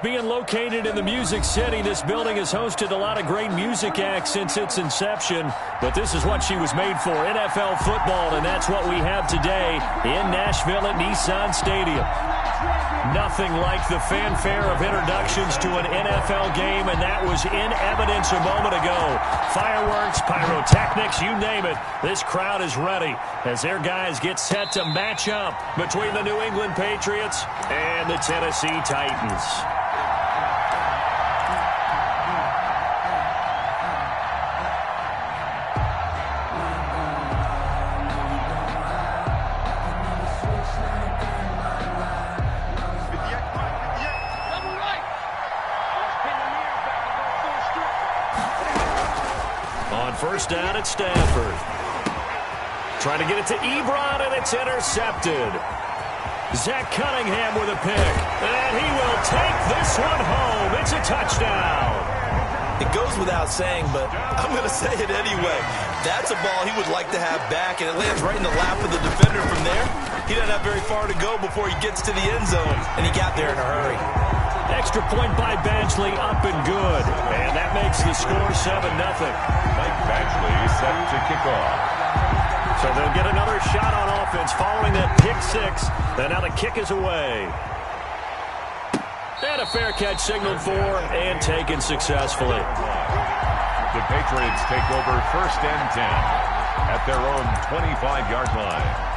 Being located in the Music City, this building has hosted a lot of great music acts since its inception. But this is what she was made for, NFL football, and that's what we have today in Nashville at Nissan Stadium. Nothing like the fanfare of introductions to an NFL game, and that was in evidence a moment ago. Fireworks, pyrotechnics, you name it. This crowd is ready as their guys get set to match up between the New England Patriots and the Tennessee Titans. First down at Stafford. Trying to get it to Ebron, and it's intercepted. Zach Cunningham with a pick, and he will take this one home. It's a touchdown. It goes without saying, but I'm going to say it anyway. That's a ball he would like to have back, and it lands right in the lap of the defender from there. He doesn't have very far to go before he gets to the end zone, and he got there in a hurry. Extra point by Badgley, up and good. And that makes the score 7-0. Mike Badgley set to kick off. So they'll get another shot on offense following that pick six. And now the kick is away. And a fair catch signaled for and taken successfully. The Patriots take over 1st and 10 at their own 25-yard line.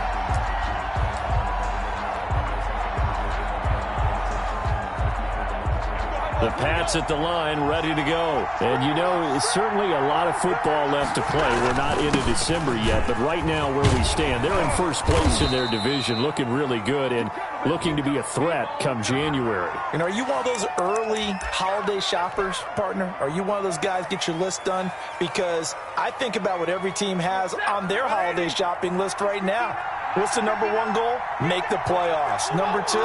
The Pats at the line, ready to go. And, you know, it's certainly a lot of football left to play. We're not into December yet, but right now where we stand, they're in first place in their division, looking really good and looking to be a threat come January. And are you one of those early holiday shoppers, partner? Are you one of those guys get your list done? Because I think about what every team has on their holiday shopping list right now. What's the number one goal? Make the playoffs. Number two,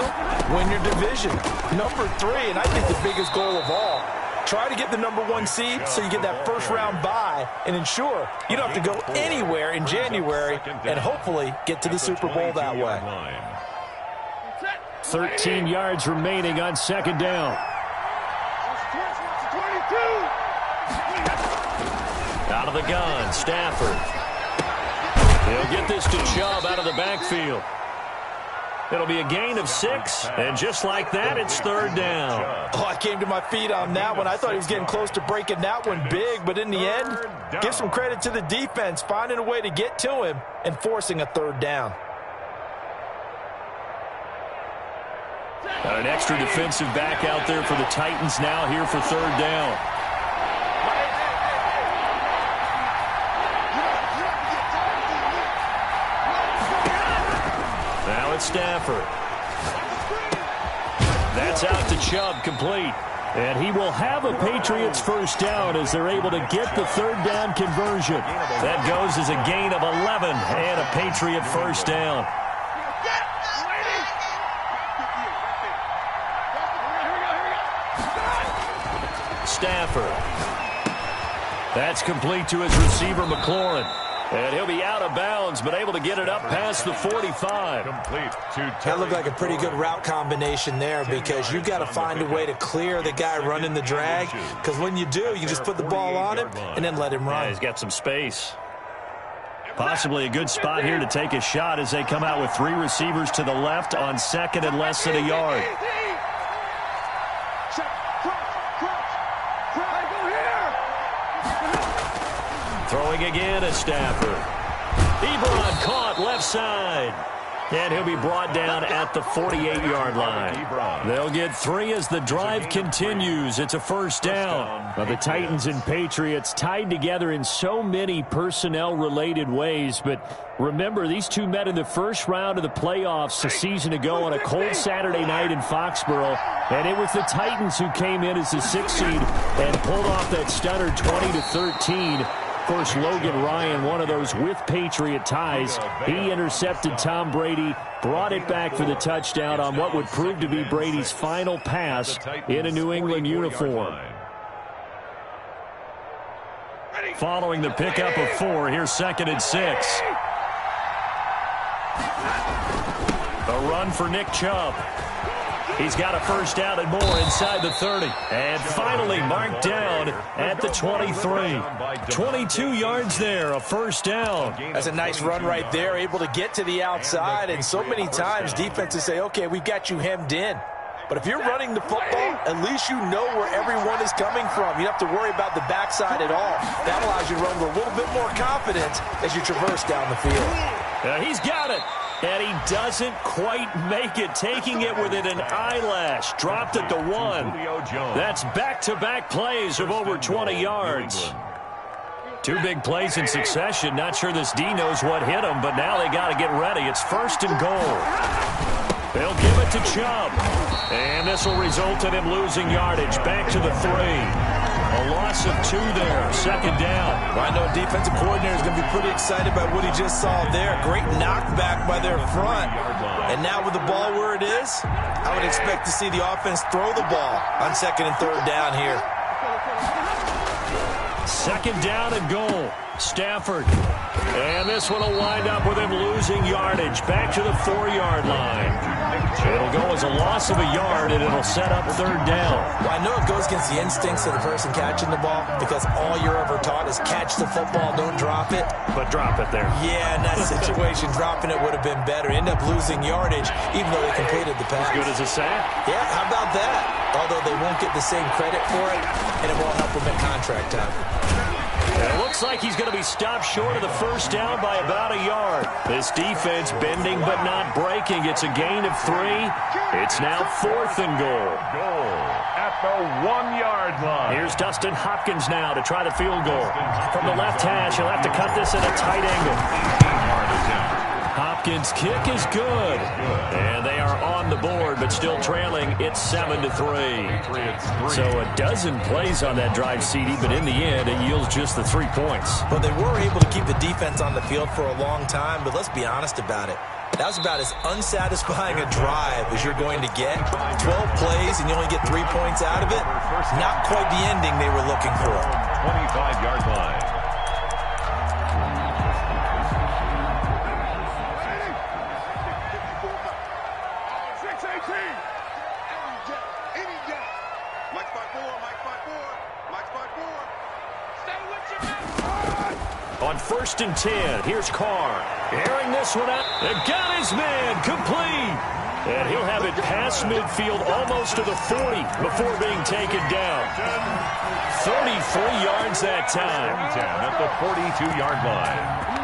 win your division. Number three, and I think the biggest goal of all, try to get the number one seed so you get that first round bye and ensure you don't have to go anywhere in January and hopefully get to the Super Bowl that way. 13 yards remaining on second down. Out of the gun, Stafford. He'll get this to Chubb out of the backfield. It'll be a gain of 6, and just like that, it's 3rd down. Oh, I came to my feet on that one. I thought he was getting close to breaking that one big, but in the end, give some credit to the defense, finding a way to get to him and forcing a 3rd down. Got an extra defensive back out there for the Titans now here for 3rd down. Stafford. That's out to Chubb, complete. And he will have a Patriots first down as they're able to get the 3rd down conversion. That goes as a gain of 11 and a Patriot first down. Stafford. That's complete to his receiver, McLaurin. And he'll be out of bounds, but able to get it up past the 45. That looked like a pretty good route combination there because you've got to find a way to clear the guy running the drag. Because when you do, you just put the ball on him and then let him run. Yeah, he's got some space. Possibly a good spot here to take a shot as they come out with 3 receivers to the left on 2nd and less than a yard. Throwing again at Stafford. Ebron caught left side. And he'll be brought down at the 48-yard line. They'll get 3 as the drive continues. It's a first down. Well, the Titans and Patriots tied together in so many personnel-related ways. But remember, these two met in the first round of the playoffs a season ago on a cold Saturday night in Foxborough. And it was the Titans who came in as the 6th seed and pulled off that stunner 20-13. Of course, Logan Ryan, one of those with Patriot ties. He intercepted Tom Brady, brought it back for the touchdown on what would prove to be Brady's final pass in a New England uniform. Following the pickup of 4, here's 2nd and 6. A run for Nick Chubb. He's got a first down and more inside the 30. And finally marked down at the 23. 22 yards there, a first down. That's a nice run right there, able to get to the outside. And so many times defenses say, okay, we've got you hemmed in. But if you're running the football, at least you know where everyone is coming from. You don't have to worry about the backside at all. That allows you to run with a little bit more confidence as you traverse down the field. He's got it. And he doesn't quite make it, taking it within an eyelash. Dropped at the 1. That's back-to-back plays of over 20 yards. 2 big plays in succession. Not sure this D knows what hit him, but now they got to get ready. It's first and goal. They'll give it to Chubb. And this will result in him losing yardage. Back to the 3. A loss of 2 there. Second down. Well, I know a defensive coordinator is going to be pretty excited by what he just saw there. Great knockback by their front. And now with the ball where it is, I would expect to see the offense throw the ball on second and third down here. Second down and goal. Stafford. And this one will wind up with him losing yardage. Back to the 4-yard line. It'll go as a loss of a yard, and it'll set up third down. Well, I know it goes against the instincts of the person catching the ball because all you're ever taught is catch the football, don't drop it. But drop it there. Yeah, in that situation, dropping it would have been better. End up losing yardage, even though they completed the pass. As good as a sack? Yeah, how about that? Although they won't get the same credit for it, and it won't help them at contract time. And it looks like he's going to be stopped short of the first down by about a yard. This defense bending but not breaking. It's a gain of 3. It's now fourth and goal. Goal at the 1-yard line. Here's Dustin Hopkins now to try the field goal. From the left hash, he'll have to cut this at a tight angle. Hopkins' kick is good. And they are on the board, but still trailing. It's 7-3. So a dozen plays on that drive, CD, but in the end, it yields just the 3 points. But they were able to keep the defense on the field for a long time, but let's be honest about it. That was about as unsatisfying a drive as you're going to get. 12 plays and you only get 3 points out of it. Not quite the ending they were looking for. 25-yard line. On first and 10, here's Carr. Airing this one out. And got his man complete. And he'll have it past midfield almost to the 40 before being taken down. 33 yards that time. 10 at the 42-yard line.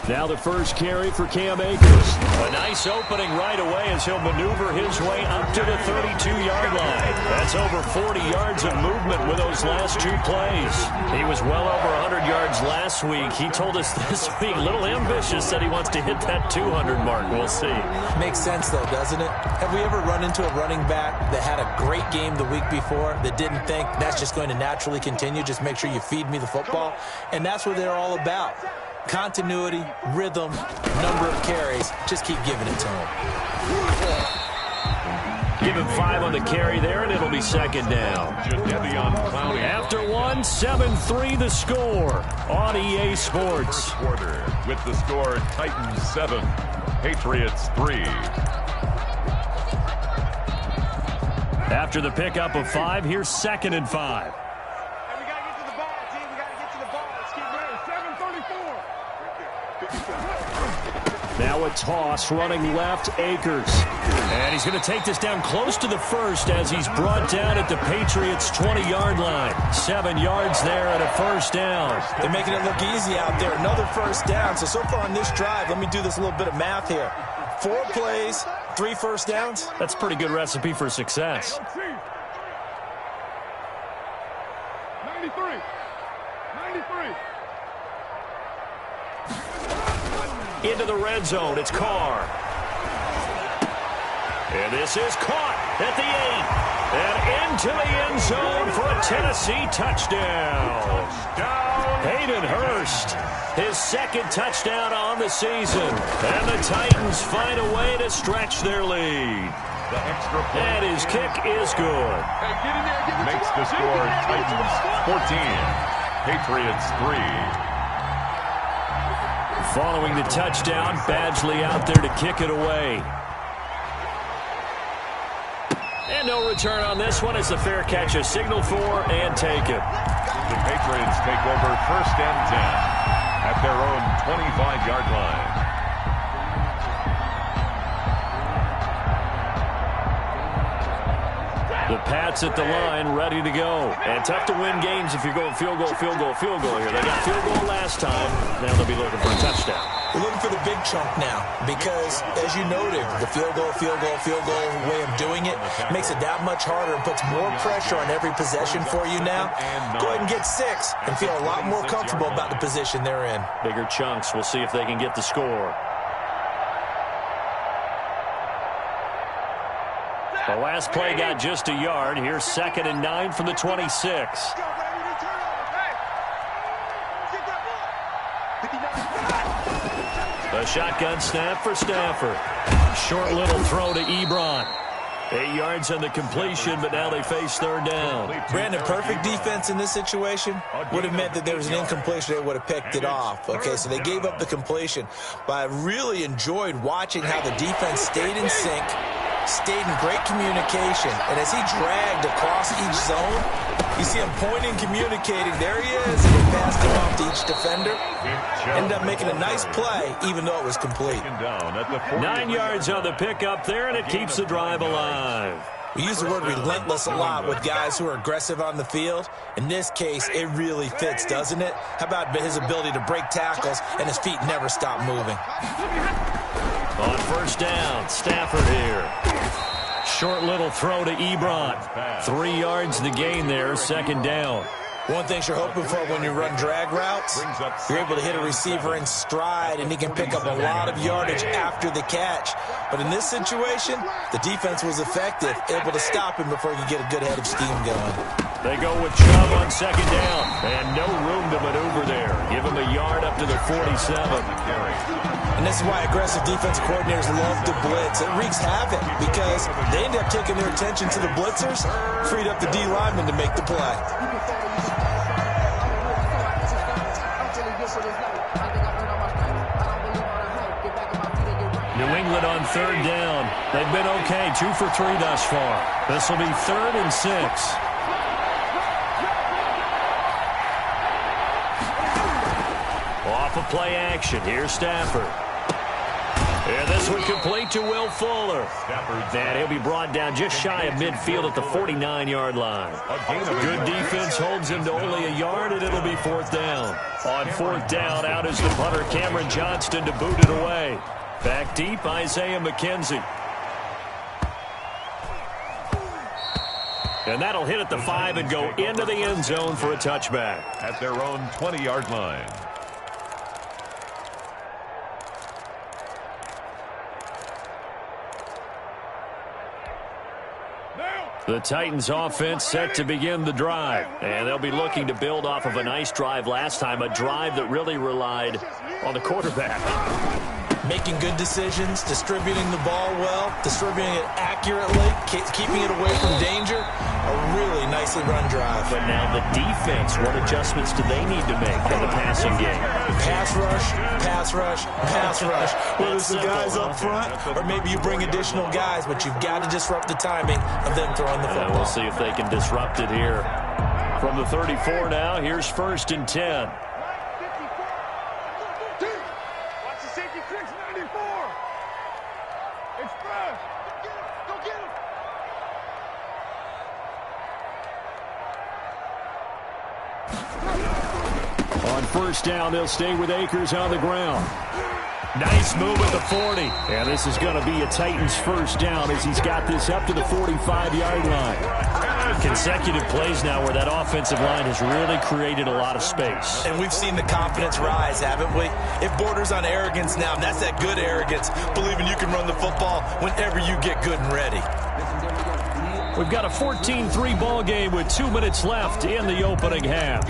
Now the first carry for Cam Akers. A nice opening right away as he'll maneuver his way up to the 32-yard line. That's over 40 yards of movement with those last 2 plays. He was well over 100 yards last week. He told us this week, a little ambitious, said he wants to hit that 200 mark. We'll see. Makes sense, though, doesn't it? Have we ever run into a running back that had a great game the week before that didn't think that's just going to naturally continue? Just make sure you feed me the football. And that's what they're all about. Continuity, rhythm, number of carries. Just keep giving it to him. Give him 5 on the carry there, and it'll be second down. After 1, 7-3 the score on EA Sports. Quarter with the score Titans 7, Patriots 3. After the pickup of 5, here's second and 5. Now a toss running left, Akers. And he's going to take this down close to the first as he's brought down at the Patriots' 20-yard line. 7 yards there and a first down. They're making it look easy out there. Another first down. So far on this drive, let me do this little bit of math here. 4 plays, 3 first downs. That's a pretty good recipe for success. 93. Into the red zone, it's Carr. And this is caught at the 8. And into the end zone for a Tennessee touchdown. Hayden Hurst, his second touchdown on the season. And the Titans find a way to stretch their lead. And his kick is good. Makes the score Titans 14, Patriots 3. Following the touchdown, Badgley out there to kick it away. And no return on this one as the fair catch is signaled for and taken. The Patriots take over 1st and 10 at their own 25-yard line. The Pats at the line, ready to go. And tough to win games if you're going field goal, field goal, field goal here. They got field goal last time. Now they'll be looking for a touchdown. We're looking for the big chunk now because, as you noted, the field goal way of doing it makes it that much harder and puts more pressure on every possession for you now. Go ahead and get 6 and feel a lot more comfortable about the position they're in. Bigger chunks. We'll see if they can get the score. The last play got just a yard. Here's 2nd and 9 from the 26. A shotgun snap for Stafford. Short little throw to Ebron. 8 yards on the completion, but now they face 3rd down. Brandon, perfect defense in this situation would have meant that there was an incompletion. They would have picked it off. Okay, so they gave up the completion. But I really enjoyed watching how the defense stayed in sync, stayed in great communication. And as he dragged across each zone, you see him pointing, communicating. There he is. He passed him off to each defender. Ended up making a nice play, even though it was complete. 9 yards on the pickup there, and it keeps the drive alive. We use the word relentless a lot with guys who are aggressive on the field. In this case, it really fits, doesn't it? How about his ability to break tackles and his feet never stop moving? On 1st down, Stafford here. Short little throw to Ebron. 3 yards the gain there, 2nd down. One thing you're hoping for when you run drag routes, you're able to hit a receiver in stride, and he can pick up a lot of yardage after the catch. But in this situation, the defense was effective, able to stop him before he could get a good head of steam going. They go with Chubb on 2nd down, and no room to maneuver there. Give him a yard up to the 47. And this is why aggressive defensive coordinators love to blitz. It wreaks havoc because they end up taking their attention to the blitzers, freed up the D lineman to make the play. New England on 3rd down. They've been okay, 2 for 3 thus far. This will be 3rd and 6. Off of play action. Here's Stafford. And this one complete to Will Fuller. And he'll be brought down just shy of midfield at the 49-yard line. Good defense holds him to only a yard, and it'll be 4th down. On 4th down, out is the punter, Cameron Johnston, to boot it away. Back deep, Isaiah McKenzie. And that'll hit at the 5 and go into the end zone for a touchback. At their own 20-yard line. The Titans offense set to begin the drive, and they'll be looking to build off of a nice drive last time, a drive that really relied on the quarterback. Making good decisions, distributing the ball well, distributing it accurately, keeping it away from danger. A really nicely run drive. But now the defense, what adjustments do they need to make in the passing game? Pass rush, pass rush, pass rush. Whether it's the guys up front or maybe you bring additional guys, but you've got to disrupt the timing of them throwing the football. We'll see if they can disrupt it here. From the 34 now, here's 1st and 10. On 1st down, they'll stay with Akers on the ground. Nice move at the 40. And this is going to be a Titans 1st down as he's got this up to the 45-yard line. Consecutive plays now where that offensive line has really created a lot of space. And we've seen the confidence rise, haven't we? It borders on arrogance now, and that's that good arrogance, believing you can run the football whenever you get good and ready. We've got a 14-3 ball game with 2 minutes left in the opening half.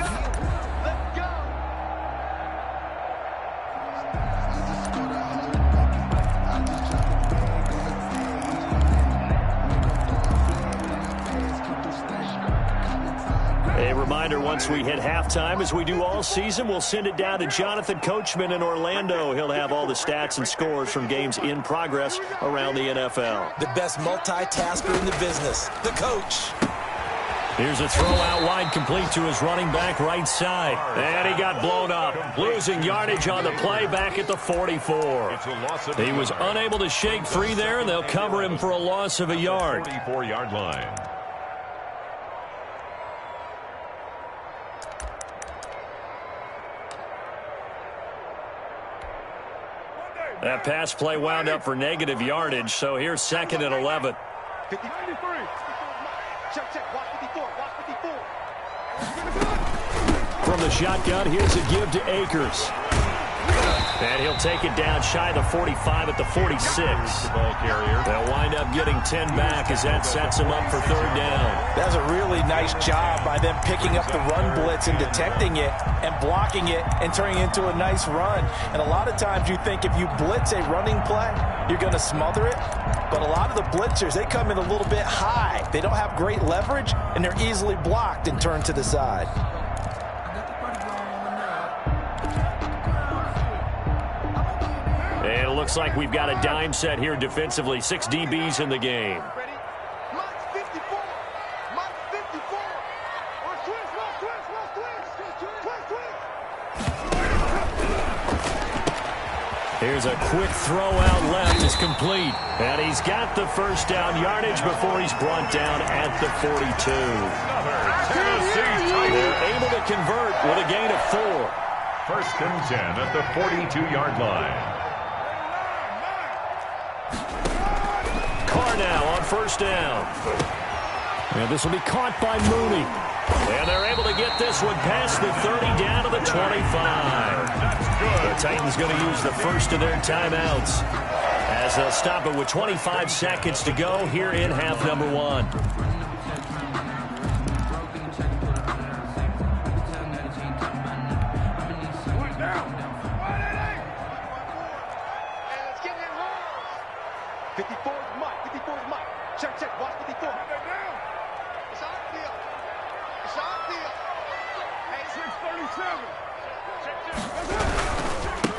A reminder, once we hit halftime, as we do all season, we'll send it down to Jonathan Coachman in Orlando. He'll have all the stats and scores from games in progress around the NFL. The best multitasker in the business, the coach. Here's a throw out wide, complete to his running back right side. And he got blown up, losing yardage on the play back at the 44. He was unable to shake free there, and they'll cover him for a loss of a yard. 44-yard line. That pass play wound up for negative yardage, so here's 2nd and 11. 93. Check. Watch 54. Watch 54. From the shotgun, here's a give to Akers. And he'll take it down shy of the 45 at the 46. Ball carrier. They'll wind up getting 10 back as that sets him up for 3rd down. That's a really nice job by them picking up the run blitz and detecting it and blocking it and turning it into a nice run. And a lot of times you think if you blitz a running play, you're going to smother it. But a lot of the blitzers, they come in a little bit high. They don't have great leverage, and they're easily blocked and turned to the side. And it looks like we've got a dime set here defensively. 6 DBs in the game. Ready? Mark 54. Mark 54. Twist. Here's a quick throw out left. Is complete. And he's got the first down yardage before he's brought down at the 42. They're able to convert with a gain of 4. 1st and 10 at the 42-yard line. Carr now on 1st down. And this will be caught by Mooney. And they're able to get this one past the 30 down to the 25. The Titans going to use the first of their timeouts as they'll stop it with 25 seconds to go here in half number 1.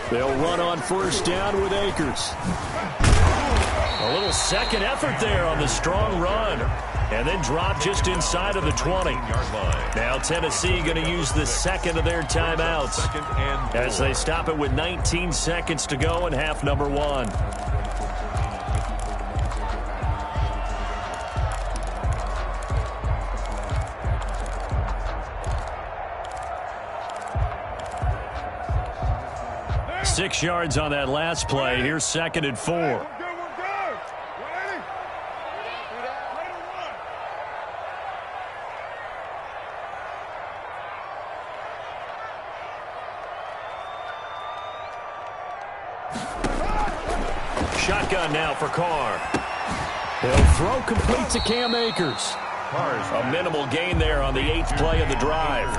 They'll run on 1st down with Akers. A little second effort there on the strong run. And then drop just inside of the 20. Now Tennessee going to use the 2nd of their timeouts as they stop it with 19 seconds to go in half number 1. Six yards on that last play. Here's 2nd and 4. Shotgun now for Carr. He'll throw complete to Cam Akers. A minimal gain there on the 8th play of the drive.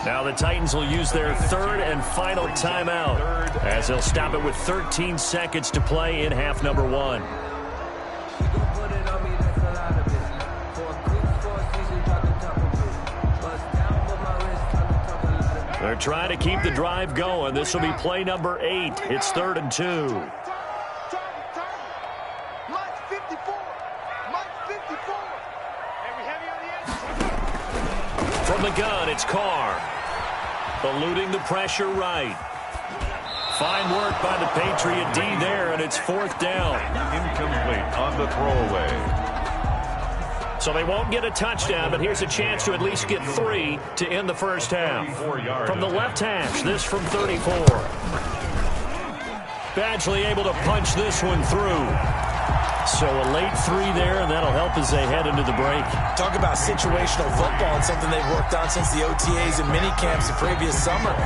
Now the Titans will use their 3rd and final timeout as they'll stop it with 13 seconds to play in half number 1. They're trying to keep the drive going. This will be play number 8. It's 3rd and 2. From the gun, it's Carr. Eluding the pressure right. Fine work by the Patriot D there, and it's 4th down. Incomplete on the throwaway. So they won't get a touchdown, but here's a chance to at least get 3 to end the first half. From the left hash, this from 34. Badgley able to punch this one through. So a late 3 there, and that'll help as they head into the break. Talk about situational football and something they've worked on since the OTAs and mini camps the previous summer.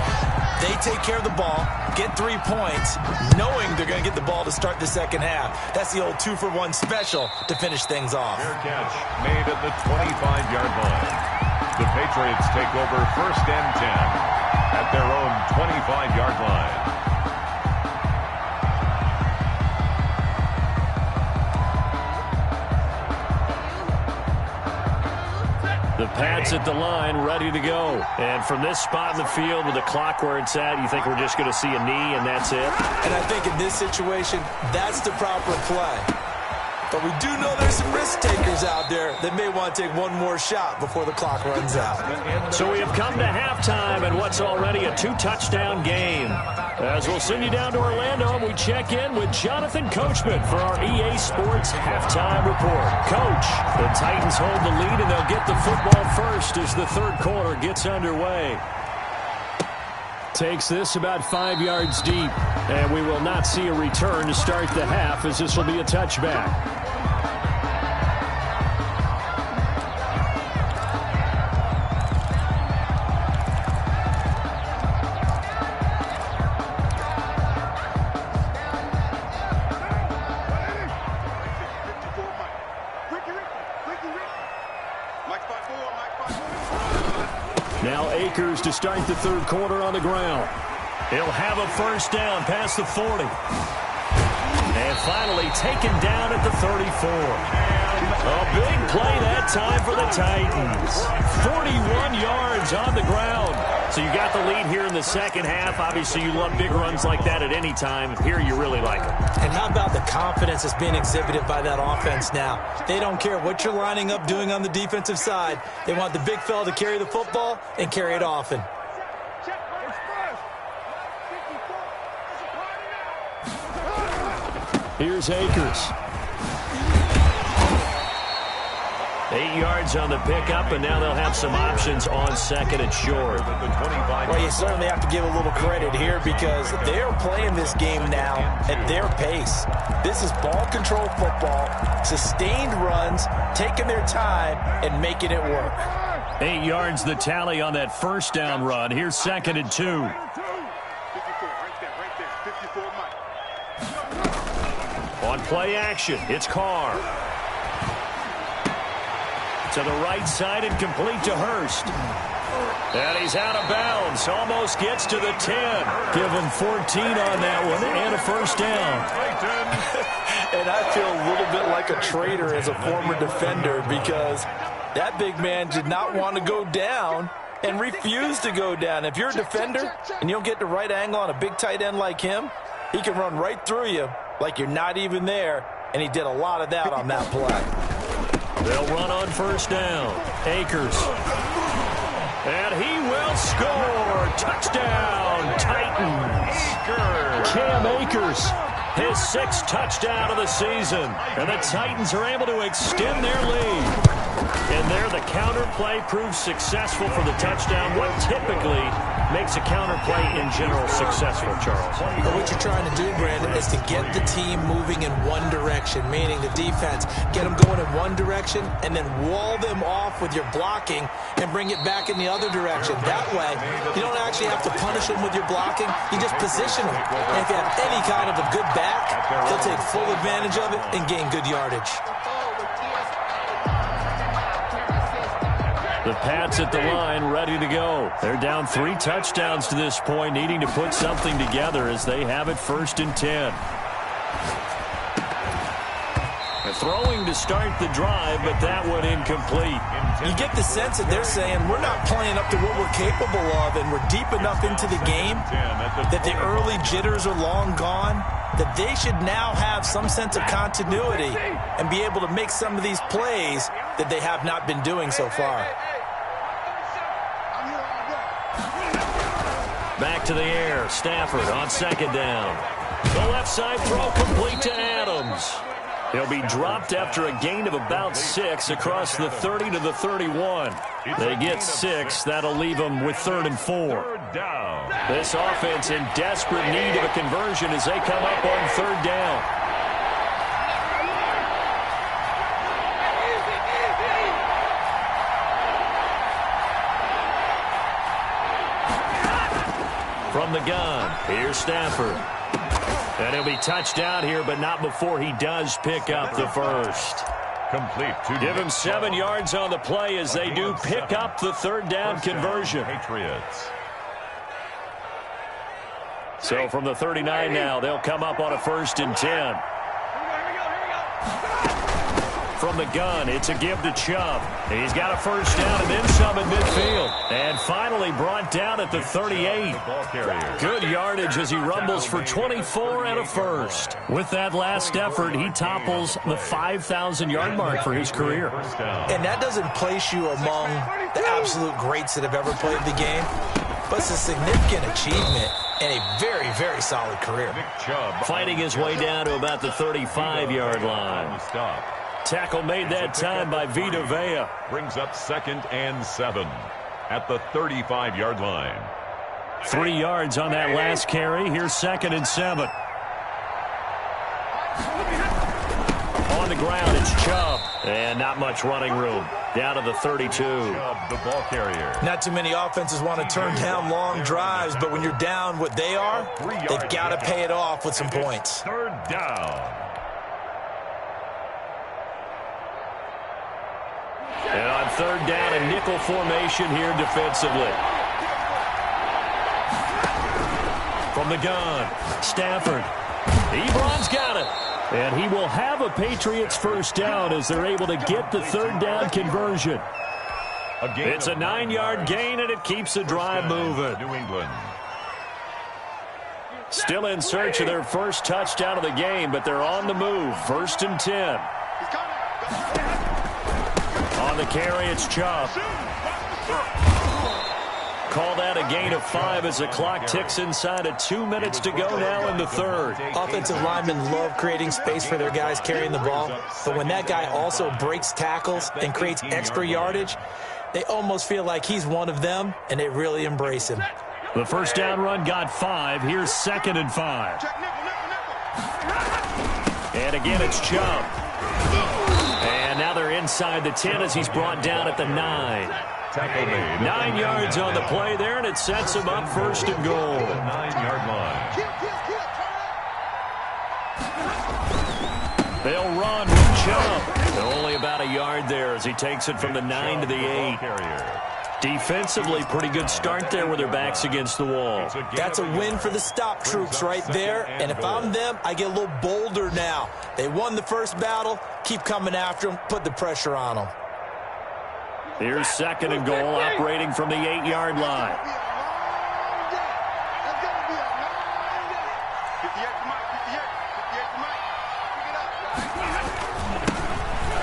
They take care of the ball, get 3 points, knowing they're going to get the ball to start the second half. That's the old 2-for-1 special to finish things off. Fair catch made at the 25-yard line. The Patriots take over first and 10 at their own 25-yard line. The Pats at the line, ready to go. And from this spot in the field with the clock where it's at, you think we're just going to see a knee and that's it? And I think in this situation, that's the proper play. But we do know there's some risk takers out there that may want to take one more shot before the clock runs out. So we have come to halftime in what's already a 2-touchdown game. As we'll send you down to Orlando, and we check in with Jonathan Coachman for our EA Sports Halftime Report. Coach, the Titans hold the lead, and they'll get the football first as the third quarter gets underway. Takes this about 5 yards deep, and we will not see a return to start the half as this will be a touchback. Now Akers to start the third quarter on the ground. He'll have a first down past the 40. And finally taken down at the 34. A big play that time for the Titans. 41 yards on the ground. So you got the lead here in the second half. Obviously, you love big runs like that at any time. Here, you really like it. And how about the confidence that's being exhibited by that offense now? They don't care what you're lining up doing on the defensive side. They want the big fella to carry the football and carry it often. Here's Akers. 8 yards on the pickup, and now they'll have some options on second and short. Well, you certainly have to give a little credit here because they're playing this game now at their pace. This is ball control football, sustained runs, taking their time, and making it work. 8 yards the tally on that first down run. Here's second and 2. On play action, it's Carr. To the right side and complete to Hurst. And he's out of bounds. Almost gets to the 10. Give him 14 on that one and a first down. And I feel a little bit like a traitor as a former defender because that big man did not want to go down and refused to go down. If you're a defender and you don't get the right angle on a big tight end like him, he can run right through you like you're not even there, and he did a lot of that on that play. They'll run on first down. Akers. And he will score. Touchdown, Titans. Cam Akers, his 6th touchdown of the season. And the Titans are able to extend their lead. And there, the counter play proves successful for the touchdown. What typically makes a counter play in general successful, Charles? Well, what you're trying to do, Brandon, is to get the team moving in one direction, meaning the defense, get them going in one direction and then wall them off with your blocking and bring it back in the other direction. That way, you don't actually have to punish them with your blocking. You just position them. And if you have any kind of a good back, they'll take full advantage of it and gain good yardage. The Pats at the line, ready to go. They're down 3 touchdowns to this point, needing to put something together as they have it first and 10. Throwing to start the drive, but that one incomplete. You get the sense that they're saying we're not playing up to what we're capable of, and we're deep enough into the game that the early jitters are long gone, that they should now have some sense of continuity and be able to make some of these plays that they have not been doing so far. Back to the air. Stafford on second down. The left side throw complete to Adams. He'll be dropped after a gain of about 6 across the 30 to the 31. They get 6. That'll leave them with 3rd and 4. This offense in desperate need of a conversion as they come up on 3rd down. From the gun, here's Stafford. And he'll be touched out here, but not before he does pick up the first. Complete to Give him 7 yards on the play as they do pick up the third down conversion. Patriots. So from the 39 now, they'll come up on a 1st and 10. From the gun, it's a give to Chubb. He's got a first down and then some in midfield. And finally brought down at the 38. Good yardage as he rumbles for 24 and a first. With that last effort, he topples the 5,000-yard mark for his career. And that doesn't place you among the absolute greats that have ever played the game, but it's a significant achievement and a very, very solid career. Fighting his way down to about the 35-yard line. Tackle made that time by Vita Vea. Brings up 2nd and 7 at the 35-yard line. 3 yards on that last carry. Here's 2nd and 7. On the ground, it's Chubb. And not much running room. Down to the 32. Chubb, the ball carrier. Not too many offenses want to turn down long drives, but when you're down what they are, they've got to pay it off with some points. 3rd down. And on 3rd down, a nickel formation here defensively. From the gun, Stafford. Ebron's got it. And he will have a Patriots first down as they're able to get the 3rd down conversion. It's a 9-yard gain, and it keeps the drive moving. New England. Still in search of their first touchdown of the game, but they're on the move. 1st and 10. On the carry, it's Chubb. Call that a gain of 5 as the clock ticks inside of 2 minutes to go now in the 3rd. Offensive linemen love creating space for their guys carrying the ball, but when that guy also breaks tackles and creates extra yardage, they almost feel like he's one of them, and they really embrace him. The first down run got 5. Here's 2nd and 5. And again, it's Chubb. And now they're inside the 10 as he's brought down at the 9. 9 yards on the play there, and it sets him up 1st and goal. 9-yard line. They'll run with Chubb. Only about a yard there as he takes it from the 9 to the 8. Defensively, pretty good start there with their backs against the wall. That's a win for the stop troops right there, and if I'm them, I get a little bolder now. They won the first battle. Keep coming after them. Put the pressure on them. Here's 2nd and goal, operating from the 8-yard line.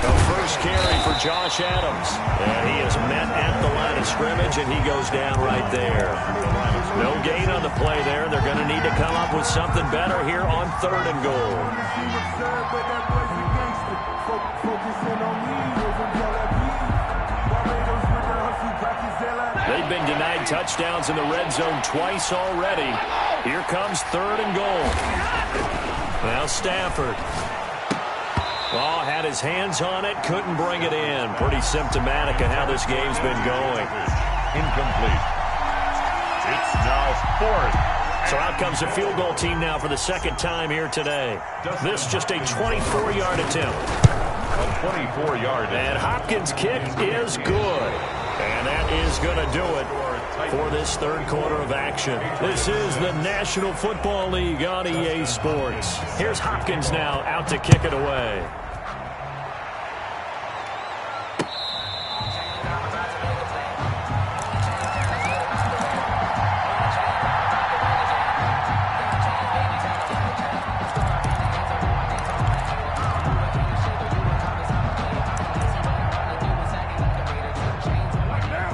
The first carry for Josh Adams. And he is met at the line of scrimmage, and he goes down right there. No gain on the play there. They're going to need to come up with something better here on 3rd and goal. They've been denied touchdowns in the red zone twice already. Here comes 3rd and goal. Now Stafford. Oh, had his hands on it, couldn't bring it in. Pretty symptomatic of how this game's been going. Incomplete. It's now 4th. So out comes the field goal team now for the 2nd time here today. This just a 24-yard attempt. A 24-yard. And Hopkins' kick is good. And that is going to do it for this 3rd quarter of action. This is the National Football League on EA Sports. Here's Hopkins now out to kick it away.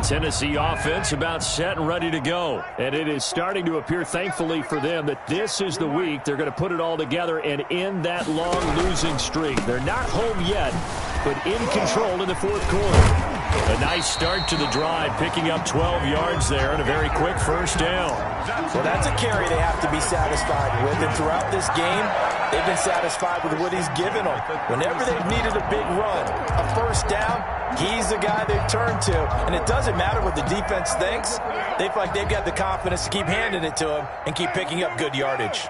Tennessee offense about set and ready to go. And it is starting to appear, thankfully for them, that this is the week they're going to put it all together and end that long losing streak. They're not home yet, but in control in the 4th quarter. A nice start to the drive, picking up 12 yards there and a very quick first down. Well, that's a carry they have to be satisfied with. And throughout this game, they've been satisfied with what he's given them. Whenever they've needed a big run, a first down, he's the guy they've turned to. And it doesn't matter what the defense thinks. They feel like they've got the confidence to keep handing it to him and keep picking up good yardage.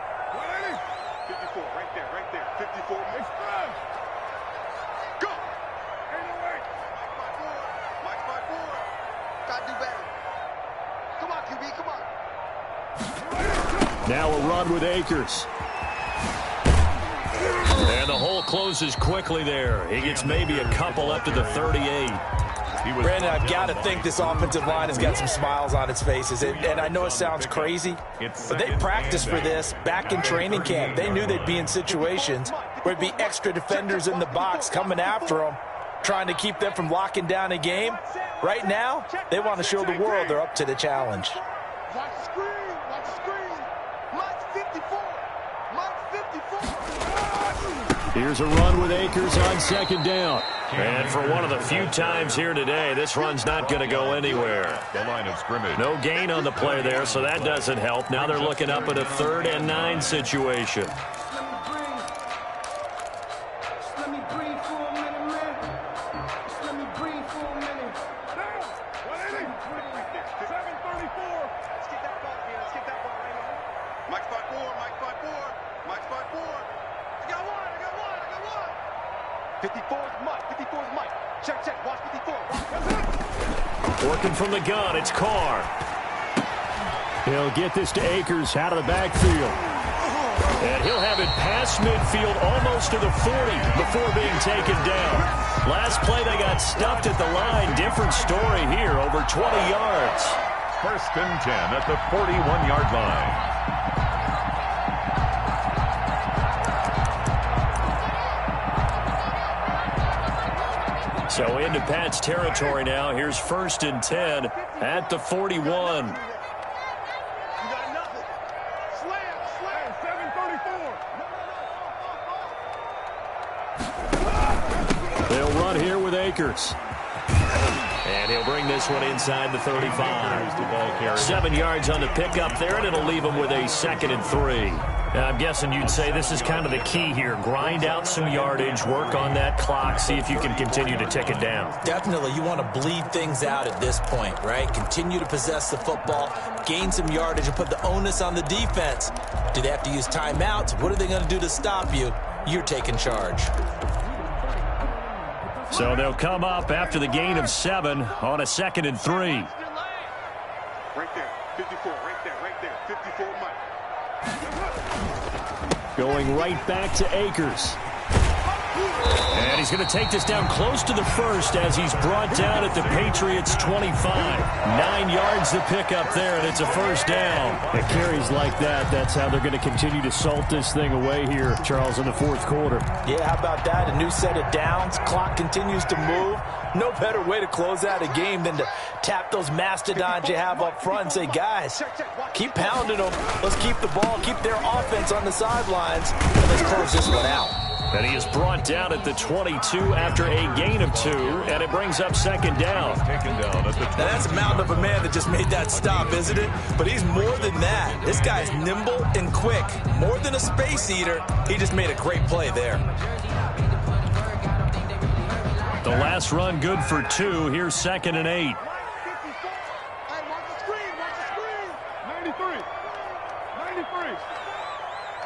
54, right there, 54. Go! Mike's by four. Gotta do better. Come on, QB, come on. Now a run with Akers. And the hole closes quickly there. He gets maybe a couple up to the 38. Brandon, I've got to think this offensive line has got some smiles on its faces. And I know it sounds crazy, but they practiced for this back in training camp. They knew they'd be in situations where it'd be extra defenders in the box coming after them, trying to keep them from locking down a game. Right now, they want to show the world they're up to the challenge. Watch the screen, watch the screen. Mike's 54. Mike's 54. Here's a run with Akers on second down. And for one of the few times here today, this run's not going to go anywhere. The line of scrimmage. No gain on the play there, so that doesn't help. Now they're looking up at a 3rd and 9 situation. Working from the gun, it's Carr. He'll get this to Akers out of the backfield. And he'll have it past midfield almost to the 40 before being taken down. Last play they got stuffed at the line. Different story here, over 20 yards. 1st and 10 at the 41-yard line. So into Pat's territory now. Here's 1st and 10 at the 41. You got nothing. Slam, 734. They'll run here with Akers. And he'll bring this one inside the 35. 7 yards on the pickup there, and it'll leave him with a 2nd and 3. I'm guessing you'd say this is kind of the key here. Grind out some yardage, work on that clock, see if you can continue to tick it down. Definitely, you want to bleed things out at this point, right? Continue to possess the football, gain some yardage, and put the onus on the defense. Do they have to use timeouts? What are they going to do to stop you? You're taking charge. So they'll come up after the gain of 7 on a 2nd and 3. Right there, 54, right there, 54, Mike. Going right back to Akers. And he's going to take this down close to the 1st as he's brought down at the Patriots' 25. 9 yards to pick up there, and it's a 1st down. It carries like that. That's how they're going to continue to salt this thing away here, Charles, in the 4th quarter. Yeah, how about that? A new set of downs. Clock continues to move. No better way to close out a game than to tap those mastodons you have up front and say, guys, keep pounding them. Let's keep the ball, keep their offense on the sidelines, and let's close this one out. And he is brought down at the 22 after a gain of 2, and it brings up 2nd down. Now that's a mountain of a man that just made that stop, isn't it? But he's more than that. This guy's nimble and quick. More than a space eater, he just made a great play there. The last run good for 2. Here's 2nd and 8. Hey, watch the screen, 93. 93.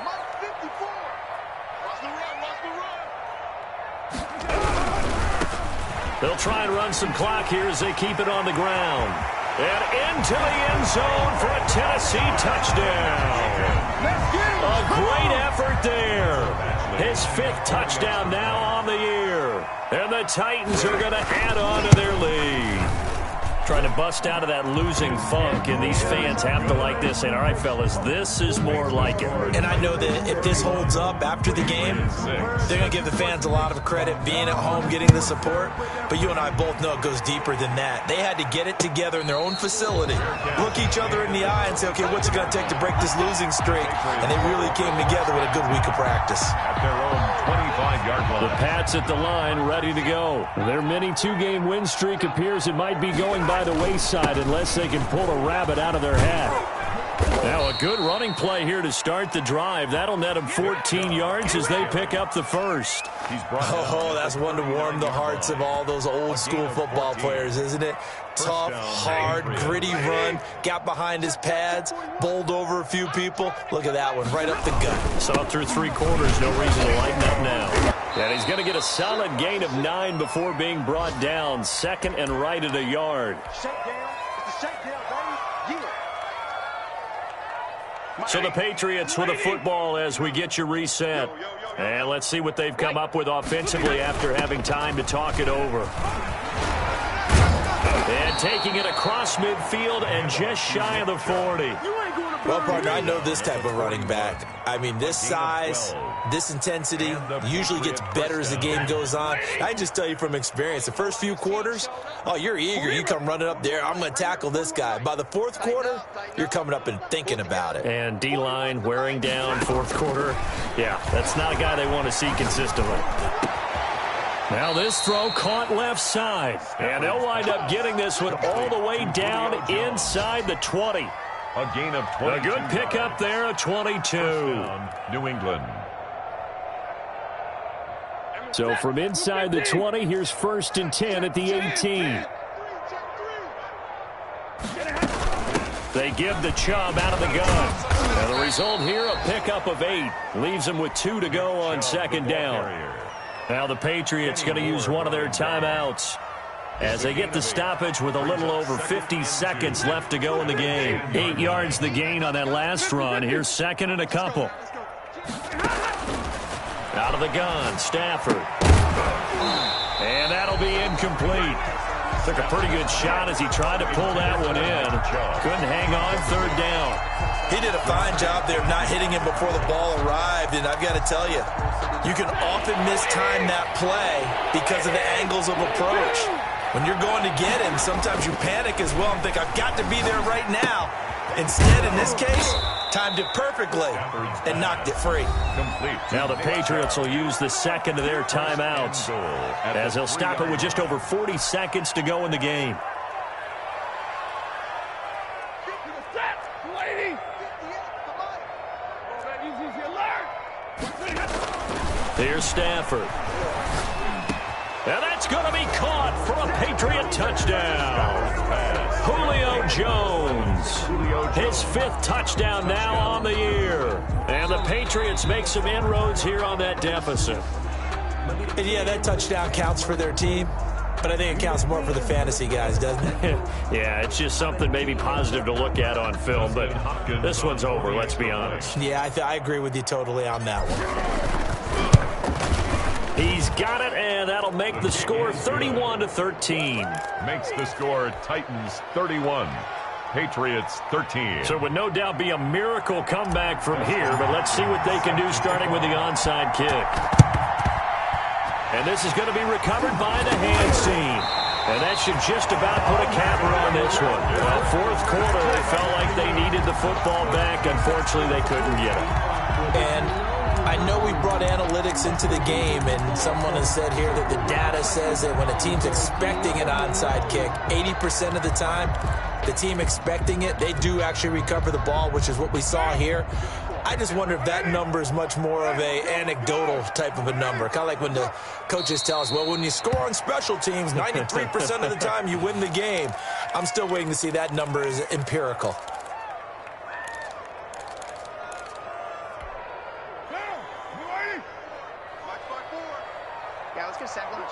Mike 54. Watch the run, They'll try and run some clock here as they keep it on the ground. And into the end zone for a Tennessee touchdown. A great effort there. His 5th touchdown now on the year. And the Titans are going to add on to their lead. trying to bust out of that losing funk, and these fans have to like this. And all right, fellas, this is more like it. And I know that if this holds up after the game, they're going to give the fans a lot of credit being at home, getting the support. But you and I both know it goes deeper than that. They had to get it together in their own facility, look each other in the eye and say, okay, what's it going to take to break this losing streak? And they really came together with a good week of practice. At their own 25-yard line. The Pats at the line, ready to go. Their mini two-game win streak appears it might be going by the wayside unless they can pull a rabbit out of their hat. Now a good running play here to start the drive. That'll net them 14 yards as they pick up the first. Oh, that's one to warm the hearts of all those old-school football players, isn't it? Tough, hard, gritty run, got behind his pads, bowled over a few people. Look at that one, right up the gut. Saw through three quarters, no reason to lighten up now. And he's going to get a solid gain of 9 before being brought down. Second and right at a yard. So the Patriots with a football as we get you reset. And let's see what they've come up with offensively after having time to talk it over. And taking it across midfield and just shy of the 40. Well, partner, I know this type of running back. I mean, this size, this intensity usually gets better as the game goes on. I just tell you from experience, the first few quarters, oh, you're eager. You come running up there, I'm going to tackle this guy. By the fourth quarter, you're coming up and thinking about it. And D-line wearing down fourth quarter. Yeah, that's not a guy they want to see consistently. Now this throw caught left side. And they'll wind up getting this one all the way down inside the 20. A gain of 20. A good pickup there, a 22. New England. So from inside the 20, here's 1st and 10 at the 18. They give the Chubb out of the gun. And the result here, a pickup of 8. Leaves them with 2 to go on 2nd down. Now the Patriots going to use one of their timeouts as they get the stoppage with a little over 50 seconds left to go in the game. 8 yards the gain on that last run. Here's 2nd and a couple. Out of the gun, Stafford. And that'll be incomplete. Took a pretty good shot as he tried to pull that one in. Couldn't hang on, 3rd down. He did a fine job there of not hitting him before the ball arrived, and I've got to tell you, you can often mistime that play because of the angles of approach. When you're going to get him, sometimes you panic as well and think, I've got to be there right now. Instead, in this case, timed it perfectly and knocked it free. Now the Patriots will use the 2nd of their timeouts as they'll stop it with just over 40 seconds to go in the game. Here's Stafford. And that's going to be caught for a Patriot touchdown. Julio Jones. His 5th touchdown now on the year. And the Patriots make some inroads here on that deficit. And yeah, that touchdown counts for their team, but I think it counts more for the fantasy guys, doesn't it? Yeah, it's just something maybe positive to look at on film, but this one's over, let's be honest. Yeah, I agree with you totally on that one. He's got it, and that'll make the score 31-13. Makes the score Titans 31, Patriots 13. So it would no doubt be a miracle comeback from here, but let's see what they can do starting with the onside kick. And this is going to be recovered by the hands team. And that should just about put a capper on this one. Well, fourth quarter, they felt like they needed the football back. Unfortunately, they couldn't get it. And I know we brought analytics into the game, and someone has said here that the data says that when a team's expecting an onside kick, 80% of the time, the team expecting it, they do actually recover the ball, which is what we saw here. I just wonder if that number is much more of a anecdotal type of a number. Kind of like when the coaches tell us, well, when you score on special teams, 93% of the time you win the game. I'm still waiting to see that number is empirical. Yeah, let's get a sack lunch.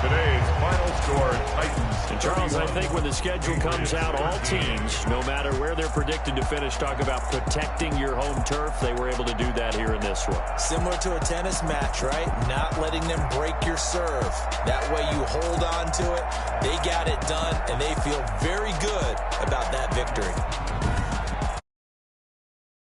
Today's final score, Titans And Charles, I think when the schedule comes out, all teams, no matter where they're predicted to finish, talk about protecting your home turf. They were able to do that here in this one. Similar to a tennis match, right? Not letting them break your serve. That way you hold on to it. They got it done, and they feel very good about that victory.